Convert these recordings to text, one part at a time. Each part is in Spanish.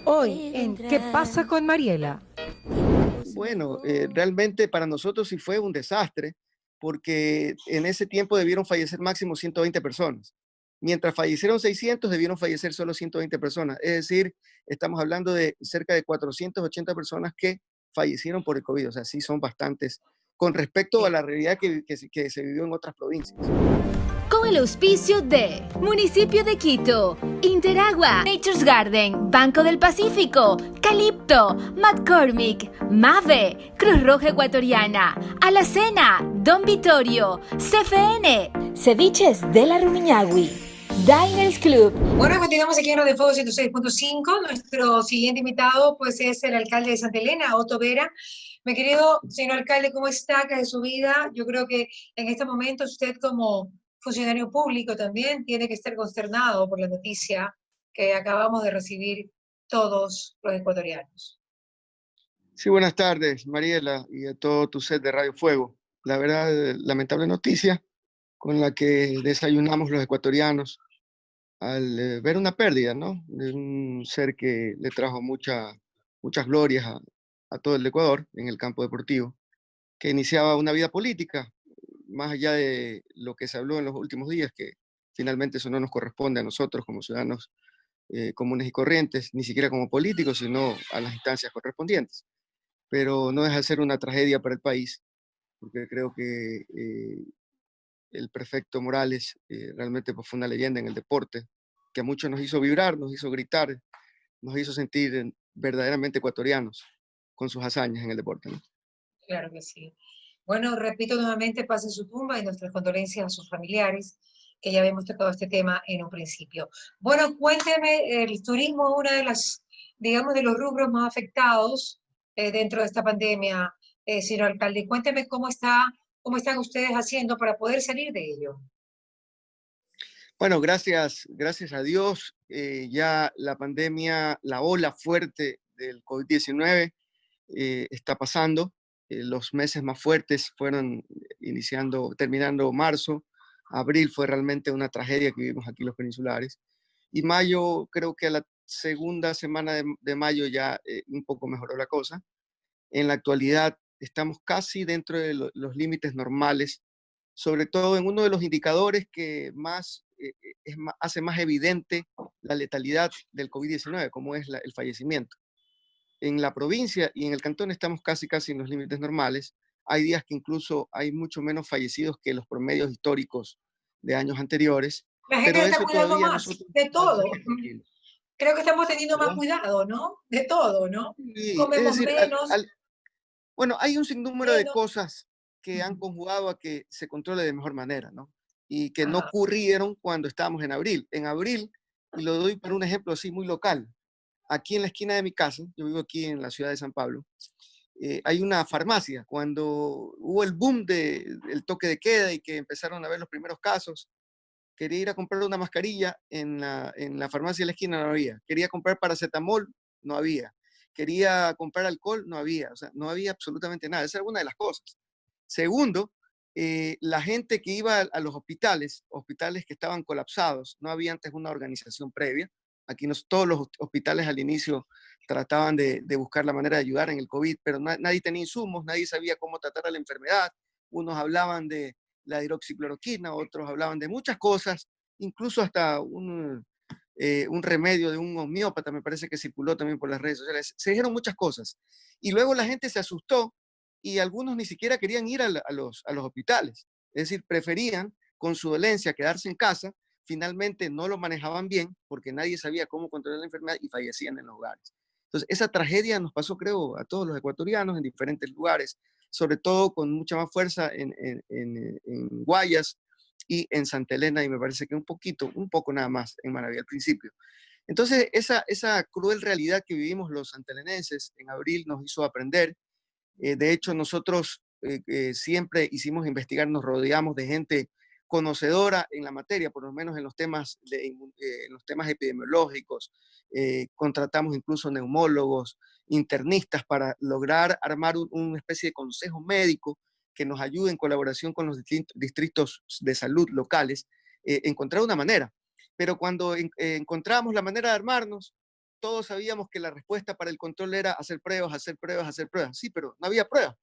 Hoy en ¿Qué pasa con Mariela? Bueno, realmente para nosotros sí fue un desastre, porque en ese tiempo debieron fallecer máximo 120 personas. Mientras fallecieron 600, debieron fallecer solo 120 personas. Es decir, estamos hablando de cerca de 480 personas que fallecieron por el COVID. O sea, sí son bastantes con respecto a la realidad que se vivió en otras provincias. Con el auspicio de Municipio de Quito, Interagua, Nature's Garden, Banco del Pacífico, Calipto, McCormick, Mave, Cruz Roja Ecuatoriana, Alacena, Don Vittorio, CFN, Ceviches de la Rumiñahui, Diners Club. Bueno, continuamos aquí en Radio Fuego 106.5. Nuestro siguiente invitado pues es el alcalde de Santa Elena, Otto Vera. Mi querido señor alcalde, ¿cómo está? ¿Qué es de su vida? Yo creo que en este momento usted como funcionario público también tiene que estar consternado por la noticia que acabamos de recibir todos los ecuatorianos. Sí, buenas tardes, Mariela, y a todo tu set de Radio Fuego. La verdad, lamentable noticia con la que desayunamos los ecuatorianos al ver una pérdida, ¿no? De un ser que le trajo muchas glorias a todo el Ecuador en el campo deportivo, que iniciaba una vida política, más allá de lo que se habló en los últimos días, que finalmente eso no nos corresponde a nosotros como ciudadanos comunes y corrientes, ni siquiera como políticos, sino a las instancias correspondientes. Pero no deja de ser una tragedia para el país, porque creo que el prefecto Morales realmente pues, fue una leyenda en el deporte, que a muchos nos hizo vibrar, nos hizo gritar, nos hizo sentir verdaderamente ecuatorianos con sus hazañas en el deporte, ¿no? Claro que sí. Bueno, repito nuevamente, paz en su tumba y nuestras condolencias a sus familiares, que ya habíamos tocado este tema en un principio. Bueno, cuénteme, el turismo es una de las, digamos, de los rubros más afectados dentro de esta pandemia, señor alcalde. Cuénteme cómo están ustedes haciendo para poder salir de ello. Bueno, gracias a Dios, ya la pandemia, la ola fuerte del COVID-19 está pasando. Los meses más fuertes fueron terminando marzo. Abril fue realmente una tragedia que vivimos aquí los peninsulares. Y mayo, creo que a la segunda semana de mayo ya un poco mejoró la cosa. En la actualidad estamos casi dentro de los límites normales, sobre todo en uno de los indicadores que hace más evidente la letalidad del COVID-19, como es el fallecimiento. En la provincia y en el cantón estamos casi en los límites normales. Hay días que incluso hay mucho menos fallecidos que los promedios históricos de años anteriores, La gente pero se está eso cuidando todavía más nosotros de podemos todo. seguir tranquilos. Creo que estamos teniendo más ¿Verdad? cuidado, ¿no? De todo, ¿no? Sí, es Comemos decir, menos, bueno, hay un sinnúmero de menos. cosas que han conjugado a que se controle de mejor manera, ¿no? Y que no Ajá. ocurrieron cuando estábamos en abril. En abril, y lo doy por un ejemplo así muy local, aquí en la esquina de mi casa, yo vivo aquí en la ciudad de San Pablo, hay una farmacia. Cuando hubo el boom del toque de queda y que empezaron a ver los primeros casos, quería ir a comprar una mascarilla en la farmacia de la esquina, no había. Quería comprar paracetamol, no había. Quería comprar alcohol, no había. O sea, no había absolutamente nada. Esa es una de las cosas. Segundo, la gente que iba a los hospitales que estaban colapsados, no había antes una organización previa. Aquí todos los hospitales al inicio trataban de buscar la manera de ayudar en el COVID, pero nadie tenía insumos, nadie sabía cómo tratar a la enfermedad. Unos hablaban de la hidroxicloroquina, otros hablaban de muchas cosas, incluso hasta un remedio de un homeópata, me parece que circuló también por las redes sociales. Se dijeron muchas cosas. Y luego la gente se asustó y algunos ni siquiera querían ir a los hospitales. Es decir, preferían con su dolencia quedarse en casa. Finalmente no lo manejaban bien porque nadie sabía cómo controlar la enfermedad y fallecían en los hogares. Entonces, esa tragedia nos pasó, creo, a todos los ecuatorianos en diferentes lugares, sobre todo con mucha más fuerza en Guayas y en Santa Elena, y me parece que un poco nada más en Manaví al principio. Entonces, esa cruel realidad que vivimos los santelenenses en abril nos hizo aprender. De hecho, nosotros siempre hicimos investigar, nos rodeamos de gente conocedora en la materia, por lo menos en los temas epidemiológicos. Contratamos incluso neumólogos, internistas para lograr armar una especie de consejo médico que nos ayude en colaboración con los distritos de salud locales, encontrar una manera. Pero cuando encontramos la manera de armarnos, todos sabíamos que la respuesta para el control era hacer pruebas, hacer pruebas, hacer pruebas. Sí, pero no había pruebas.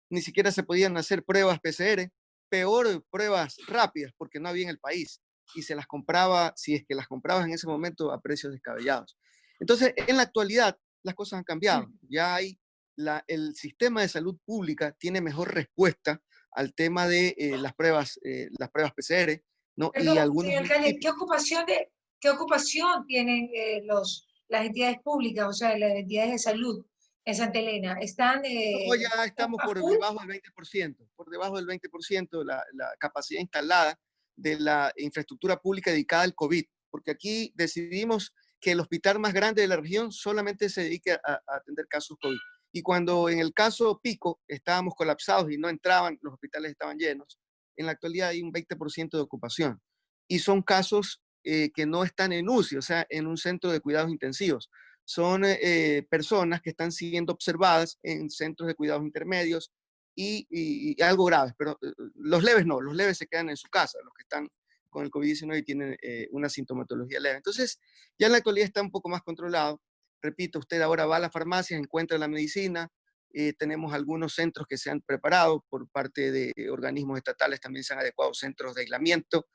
Ni siquiera se podían hacer pruebas PCR, peor pruebas rápidas, porque no había en el país. Y se las compraba, si es que las comprabas en ese momento, a precios descabellados. Entonces, en la actualidad, las cosas han cambiado. Ya hay el sistema de salud pública tiene mejor respuesta al tema de las pruebas PCR, ¿no? Y Perdón, algunos señor alcalde, municipios. qué ocupación tienen las entidades públicas, o sea, las entidades de salud en Santa Elena? ¿Están No, ya estamos a por full? debajo del 20%, por debajo del 20% la capacidad instalada de la infraestructura pública dedicada al COVID, porque aquí decidimos que el hospital más grande de la región solamente se dedique a atender casos COVID. Y cuando en el caso pico estábamos colapsados y no entraban, los hospitales estaban llenos, en la actualidad hay un 20% de ocupación. Y son casos que no están en UCI, o sea, en un centro de cuidados intensivos. Son personas que están siendo observadas en centros de cuidados intermedios y algo graves, pero los leves no, los leves se quedan en su casa, los que están con el COVID-19 y tienen una sintomatología leve. Entonces, ya en la actualidad está un poco más controlado. Repito, usted ahora va a las farmacias, encuentra la medicina, tenemos algunos centros que se han preparado por parte de organismos estatales, también se han adecuado centros de aislamiento.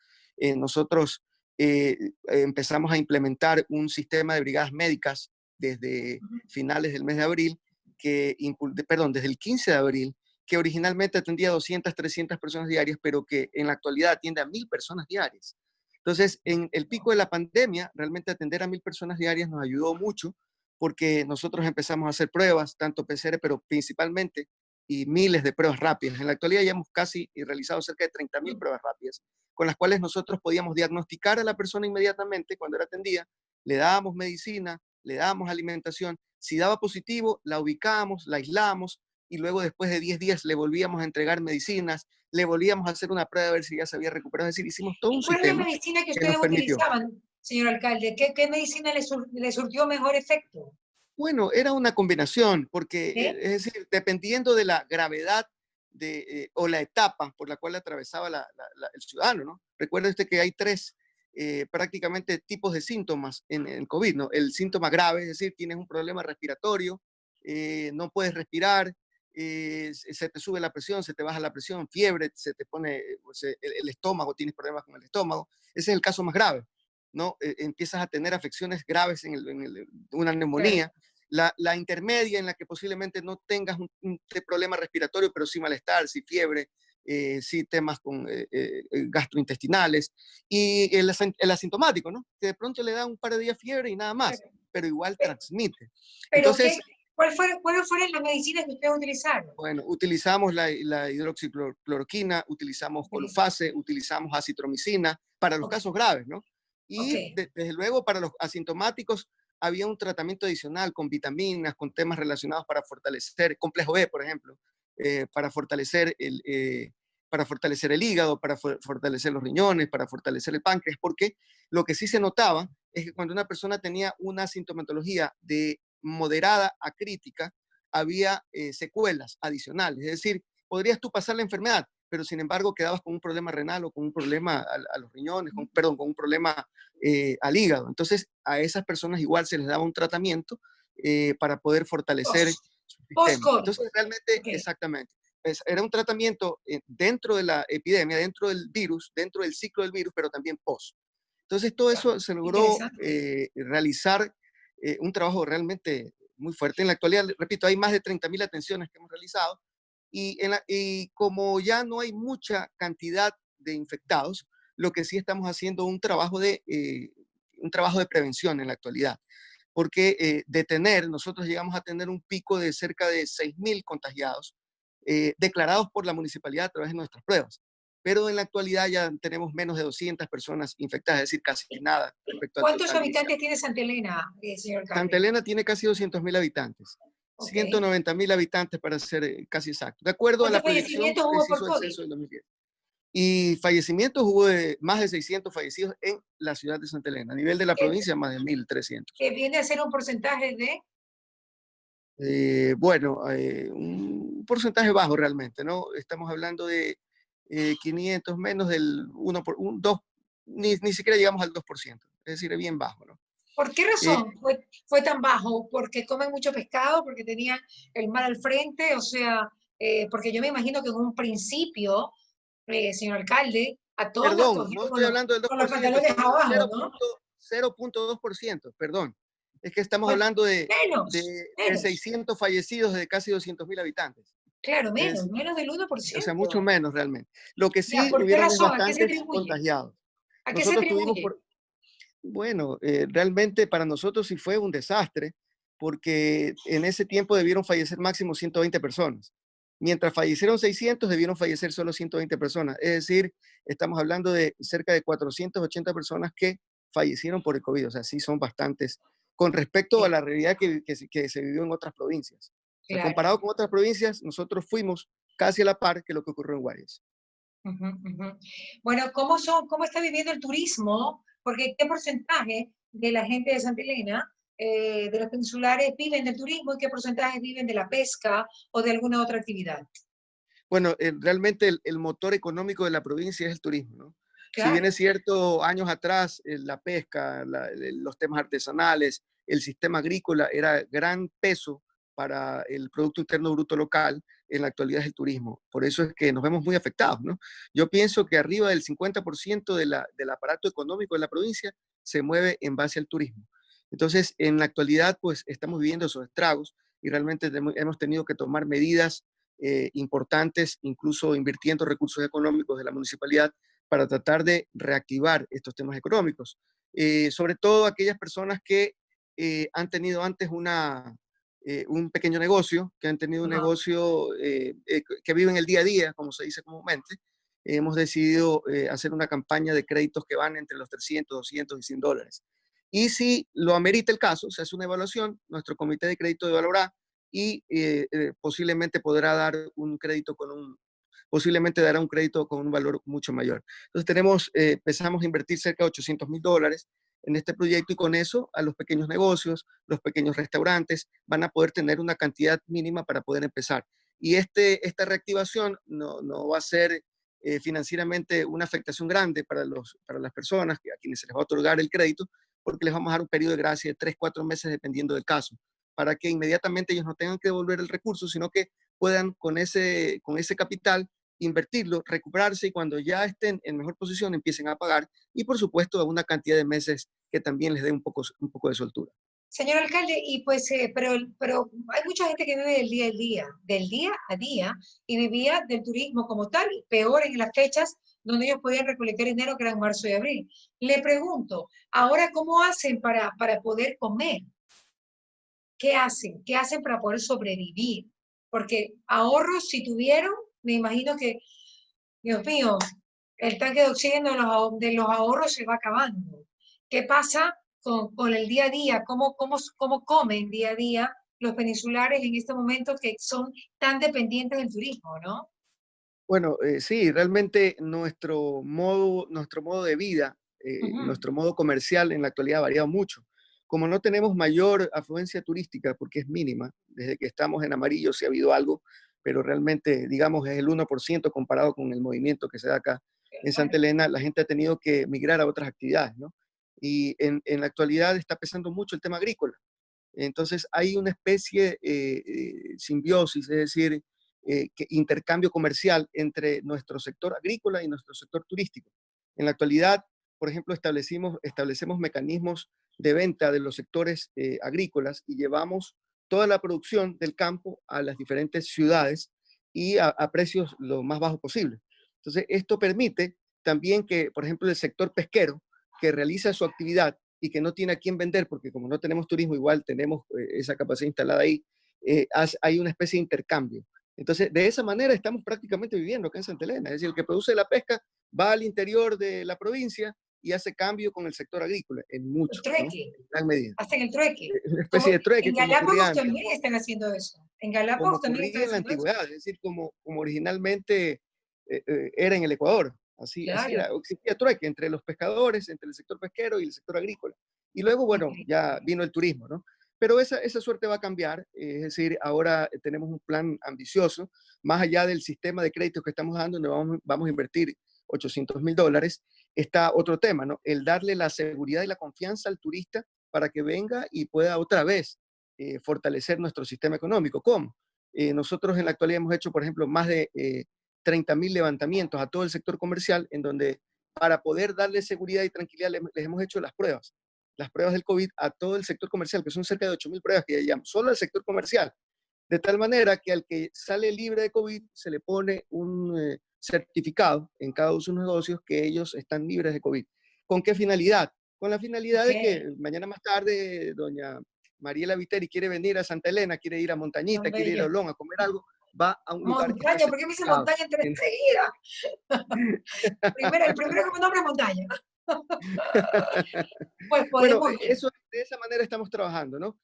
Nosotros empezamos a implementar un sistema de brigadas médicas desde finales del mes de abril, desde el 15 de abril, que originalmente atendía a 200, 300 personas diarias, pero que en la actualidad atiende a 1000 personas diarias. Entonces, en el pico de la pandemia, realmente atender a 1000 personas diarias nos ayudó mucho, porque nosotros empezamos a hacer pruebas, tanto PCR, pero principalmente, y miles de pruebas rápidas. En la actualidad ya hemos casi realizado cerca de 30.000 pruebas rápidas, con las cuales nosotros podíamos diagnosticar a la persona inmediatamente cuando era atendida, le dábamos medicina, le dábamos alimentación, si daba positivo, la ubicábamos, la aislamos, y luego después de 10 días le volvíamos a entregar medicinas, le volvíamos a hacer una prueba a ver si ya se había recuperado. Es decir, hicimos todo ¿Y un cuál es la sistema medicina que que nos ustedes permitió. utilizaban, señor alcalde? ¿Qué medicina le surtió mejor efecto? Bueno, era una combinación, porque, ¿Sí? es decir, dependiendo de la gravedad o la etapa por la cual atravesaba el ciudadano, ¿no? Recuerde usted que hay tres prácticamente tipos de síntomas en COVID, ¿no? El síntoma grave, es decir, tienes un problema respiratorio, no puedes respirar, se te sube la presión, se te baja la presión, fiebre, se te pone pues, el estómago, tienes problemas con el estómago. Ese es el caso más grave, ¿no? Empiezas a tener afecciones graves una neumonía. La intermedia, en la que posiblemente no tengas un problema respiratorio, pero sí malestar, sí fiebre, sí temas con gastrointestinales. Y el asintomático, ¿no? Que de pronto le da un par de días fiebre y nada más, pero igual transmite. Pero Entonces, ¿cuáles fueron las medicinas que ustedes utilizaron? bueno, utilizamos la hidroxicloroquina, utilizamos colufase, utilizamos acitromicina para los casos graves, ¿no? Y desde luego para los asintomáticos había un tratamiento adicional con vitaminas, con temas relacionados para fortalecer, complejo B, por ejemplo, para fortalecer el hígado, para fortalecer los riñones, para fortalecer el páncreas, porque lo que sí se notaba es que cuando una persona tenía una sintomatología de moderada a crítica, había secuelas adicionales. Es decir, podrías tú pasar la enfermedad, pero sin embargo quedabas con un problema renal o con un problema a los riñones, con un problema al hígado. Entonces, a esas personas igual se les daba un tratamiento para poder fortalecer su sistema. Entonces, realmente, exactamente, era un tratamiento dentro de la epidemia, dentro del virus, dentro del ciclo del virus, pero también post. Entonces, todo eso se logró realizar un trabajo realmente muy fuerte. En la actualidad, repito, hay más de 30.000 atenciones que hemos realizado y como ya no hay mucha cantidad de infectados, lo que sí estamos haciendo un trabajo de prevención en la actualidad. Porque nosotros llegamos a tener un pico de cerca de 6.000 contagiados declarados por la municipalidad a través de nuestras pruebas. Pero en la actualidad ya tenemos menos de 200 personas infectadas, es decir, casi nada respecto al ¿Cuántos total habitantes inicial. tiene Santa Elena, señor alcalde? Santa Elena tiene casi 200.000 habitantes. 190.000 habitantes para ser casi exacto, de acuerdo a la proyección que se hizo del censo del 2010. Y fallecimientos, hubo más de 600 fallecidos en la ciudad de Santa Elena. A nivel de la provincia, más de 1.300. Que viene a ser un porcentaje de... Un porcentaje bajo realmente, ¿no? Estamos hablando de 500, menos del 2, ni siquiera llegamos al 2%. Es decir, es bien bajo, ¿no? ¿Por qué Eh, razón fue tan bajo? ¿Porque comen mucho pescado? ¿Porque tenían el mar al frente? O sea, porque yo me imagino que en un principio, señor alcalde, a todos nos Perdón, cogió no estoy hablando del dos con los por ciento, pantalones estoy hablando del abajo, ¿no? 0.2%, perdón. Es que estamos Bueno, hablando menos, de menos, 600 fallecidos de casi 200.000 habitantes. claro, Es, menos del uno por o sea, mucho ciento. menos realmente. Lo que Ya, sí ¿por qué hubieron es razón? ¿A qué se bastantes atribuye? contagiados. ¿A qué se Nosotros tuvimos atribuye? por, bueno, realmente para nosotros sí fue un desastre, porque en ese tiempo debieron fallecer máximo 120 personas. Mientras fallecieron 600, debieron fallecer solo 120 personas. Es decir, estamos hablando de cerca de 480 personas que fallecieron por el COVID. O sea, sí son bastantes con respecto a Sí, la realidad que se vivió en otras provincias. O sea, claro. comparado con otras provincias, nosotros fuimos casi a la par que lo que ocurrió en Guayas. Ujú, ujú. Bueno, cómo está viviendo el turismo? Porque ¿qué porcentaje de la gente de Santa Elena, de los peninsulares, viven del turismo y qué porcentaje viven de la pesca o de alguna otra actividad? Bueno, realmente el motor económico de la provincia es el turismo, ¿no? Si bien Claro, es cierto, años atrás la pesca, los temas artesanales, el sistema agrícola era gran peso para el Producto Interno Bruto local, en la actualidad es el turismo. Por eso es que nos vemos muy afectados, ¿no? Yo pienso que arriba del 50% del aparato económico de la provincia se mueve en base al turismo. Entonces, en la actualidad, pues estamos viviendo esos estragos y realmente hemos tenido que tomar medidas importantes, incluso invirtiendo recursos económicos de la municipalidad para tratar de reactivar estos temas económicos. Sobre todo aquellas personas que han tenido antes un pequeño negocio, que han tenido un ajá, negocio que viven el día a día, como se dice comúnmente. Hemos decidido hacer una campaña de créditos que van entre los 300, 200 y $100. Y si lo amerita el caso, se hace una evaluación, nuestro comité de crédito evaluará y posiblemente podrá dar un crédito posiblemente dará un crédito con un valor mucho mayor. Entonces empezamos a invertir cerca de $800.000 en este proyecto y con eso a los pequeños negocios, los pequeños restaurantes van a poder tener una cantidad mínima para poder empezar. Y esta reactivación no va a ser financieramente una afectación grande para las personas a quienes se les va a otorgar el crédito, porque les vamos a dar un periodo de gracia de 3, 4 meses dependiendo del caso, para que inmediatamente ellos no tengan que devolver el recurso, sino que puedan con ese capital invertirlo, recuperarse y cuando ya estén en mejor posición empiecen a pagar y por supuesto a una cantidad de meses que también les dé un poco de soltura. señor alcalde, y pues, pero hay mucha gente que vive del día a día, y vivía del turismo como tal, peor en las fechas donde ellos podían recolectar dinero, que eran marzo y abril. Le pregunto, ahora, ¿cómo hacen para poder comer? ¿Qué hacen? ¿Qué hacen para poder sobrevivir? Porque ahorros, si tuvieron, me imagino que, Dios mío, el tanque de oxígeno de los ahorros se va acabando. ¿Qué pasa con el día a día? ¿Cómo comen día a día los peninsulares en este momento que son tan dependientes del turismo, ¿no? Bueno, sí, realmente nuestro modo de vida, Ujú, nuestro modo comercial en la actualidad ha variado mucho. Como no tenemos mayor afluencia turística, porque es mínima, desde que estamos en amarillo sí ha habido algo, pero realmente, digamos, es el 1% comparado con el movimiento que se da acá en bueno, Santa Elena, la gente ha tenido que migrar a otras actividades, ¿no? Y en la actualidad está pesando mucho el tema agrícola. Entonces hay una especie simbiosis, es decir, intercambio comercial entre nuestro sector agrícola y nuestro sector turístico. En la actualidad, por ejemplo, establecemos mecanismos de venta de los sectores agrícolas y llevamos toda la producción del campo a las diferentes ciudades y a precios lo más bajos posible. Entonces, esto permite también que, por ejemplo, el sector pesquero que realiza su actividad y que no tiene a quién vender, porque como no tenemos turismo, igual tenemos esa capacidad instalada ahí, hay una especie de intercambio. Entonces, de esa manera estamos prácticamente viviendo acá en Santa Elena. Es decir, el que produce la pesca va al interior de la provincia y hace cambio con el sector agrícola, en el mucho, ¿no? trueque, En gran medida. hacen el trueque. Es una especie Como de trueque, en como ocurría Galápagos antes, también están haciendo eso. En como Galápagos también están ocurría en la haciendo eso. antigüedad, es decir, como originalmente era en el Ecuador. Así Claro, era, existía trueque entre los pescadores, entre el sector pesquero y el sector agrícola. Y luego, bueno, ya increíble. vino el turismo, ¿no? Pero esa suerte va a cambiar, es decir, ahora tenemos un plan ambicioso, más allá del sistema de créditos que estamos dando, donde vamos a invertir $800.000, está otro tema, ¿no? El darle la seguridad y la confianza al turista para que venga y pueda otra vez fortalecer nuestro sistema económico. ¿Cómo? Nosotros en la actualidad hemos hecho, por ejemplo, más de 30.000 levantamientos a todo el sector comercial, en donde para poder darle seguridad y tranquilidad les hemos hecho las pruebas del COVID a todo el sector comercial, que son cerca de 8.000 pruebas que ya llevamos, solo al sector comercial. De tal manera que al que sale libre de COVID se le pone un certificado en cada uno de sus negocios que ellos están libres de COVID. ¿Con qué finalidad? Con la finalidad de que mañana más tarde doña Mariela Viteri quiere venir a Santa Elena, quiere ir a Montañita, quiere ir a Olón a comer algo, va a un lugar que está ¿Por qué me dice montaña enseguida? El primero que me nombra montaña. Pues podemos bueno, de esa manera estamos trabajando, ¿no?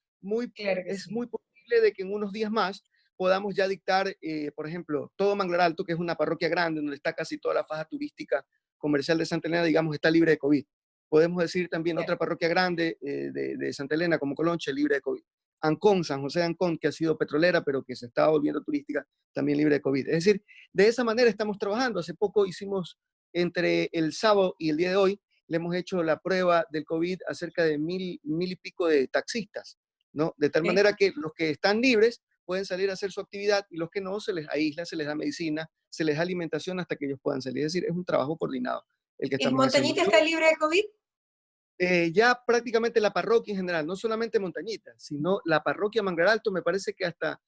Claro es sí. muy posible de que en unos días más podamos ya dictar, por ejemplo, todo Manglar Alto, que es una parroquia grande, donde está casi toda la faja turística comercial de Santa Elena, digamos, está libre de COVID. Podemos decir también otra parroquia grande de Santa Elena, como Colonche, libre de COVID. Ancón, San José de Ancón, que ha sido petrolera, pero que se está volviendo turística, también libre de COVID. Es decir, de esa manera estamos trabajando. Hace poco hicimos, entre el sábado y el día de hoy, le hemos hecho la prueba del COVID a cerca de mil y pico de taxistas, ¿no? De tal manera que los que están libres pueden salir a hacer su actividad y los que no se les aísla, se les da medicina, se les da alimentación hasta que ellos puedan salir. Es decir, es un trabajo coordinado el que estamos haciendo. ¿Y Montañita está libre de COVID? Ya prácticamente la parroquia en general, no solamente Montañita, sino la parroquia Manglar Alto, me parece que hasta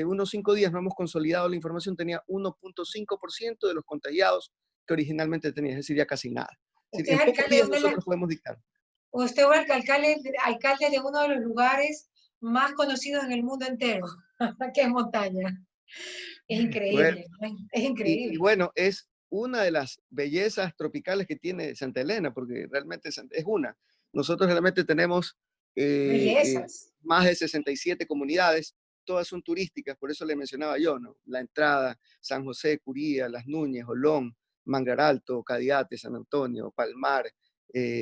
unos 5 días no hemos consolidado la información, tenía 1.5% de los contagiados que originalmente tenía, es decir, ya casi nada. ¿Usted en pocos días nosotros podemos dictar. Usted es alcalde de uno de los lugares más conocidos en el mundo entero, que es Montaña. Es increíble, bueno, es increíble. Y bueno, es una de las bellezas tropicales que tiene Santa Elena, porque realmente es una. Nosotros realmente tenemos más de 67 comunidades, todas son turísticas, por eso le mencionaba yo, ¿no? La Entrada, San José, Curía, Las Núñez, Olón, Manglar Alto, Cadiate, San Antonio, Palmar,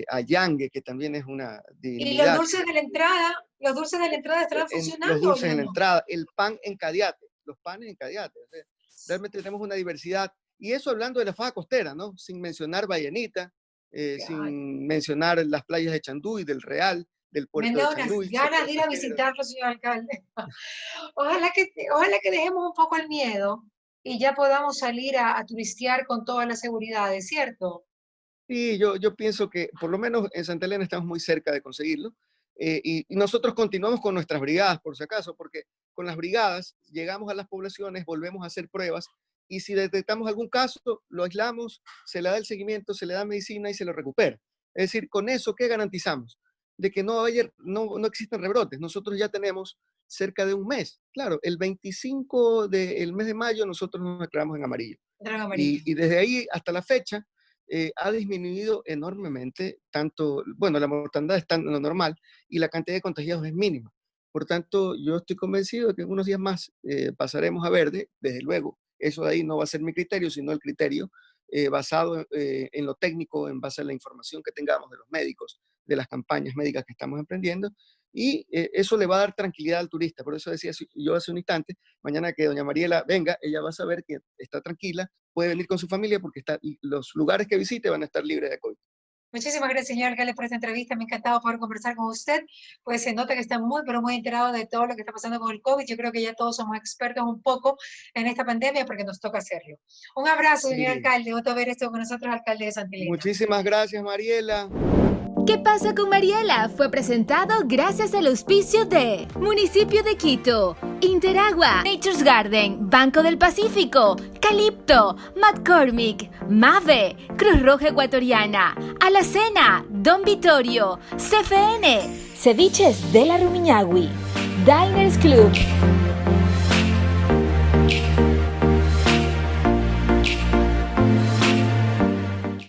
Allangue, que también es una divinidad. ¿Y los dulces de la entrada estarán funcionando? Los dulces en la entrada, el pan en Cadiate, los panes en Cadiate. O sea, realmente tenemos una diversidad. Y eso hablando de la faja costera, ¿no? Sin mencionar Vallenita, sin mencionar las playas de Chanduy, del Real, del puerto de Chanduy. Me da unas ganas de ir a visitarlo, señor alcalde. Ojalá que dejemos un poco el miedo y ya podamos salir a turistear con todas las seguridades, ¿cierto? Sí, yo pienso que por lo menos en Santa Elena estamos muy cerca de conseguirlo. Y nosotros continuamos con nuestras brigadas, por si acaso, porque con las brigadas llegamos a las poblaciones, volvemos a hacer pruebas, y si detectamos algún caso, lo aislamos, se le da el seguimiento, se le da medicina y se lo recupera. Es decir, con eso, ¿qué garantizamos? De que no existen rebrotes. Nosotros ya tenemos cerca de un mes. Claro, el 25 del mes de mayo nosotros nos declaramos en amarillo. Y desde ahí hasta la fecha ha disminuido enormemente, la mortandad está en lo normal y la cantidad de contagiados es mínima. Por tanto, yo estoy convencido de que en unos días más pasaremos a verde, desde luego. Eso de ahí no va a ser mi criterio, sino el criterio basado en lo técnico, en base a la información que tengamos de los médicos, de las campañas médicas que estamos emprendiendo, y eso le va a dar tranquilidad al turista. Por eso decía yo hace un instante, mañana que doña Mariela venga, ella va a saber que está tranquila, puede venir con su familia porque los lugares que visite van a estar libres de COVID. Muchísimas gracias, señor alcalde, por esta entrevista. Me ha encantado poder conversar con usted. Pues se nota que está muy, pero muy enterado de todo lo que está pasando con el COVID. Yo creo que ya todos somos expertos un poco en esta pandemia porque nos toca hacerlo. Un abrazo, señor alcalde. Gusto ver esto con nosotros, alcalde de Santa Elena. Muchísimas gracias, Mariela. ¿Qué pasa con Mariela? Fue presentado gracias al auspicio de Municipio de Quito, Interagua, Nature's Garden, Banco del Pacífico, Calipto, McCormick, Mave, Cruz Roja Ecuatoriana, Alacena, Don Vittorio, CFN, Ceviches de la Rumiñahui, Diners Club.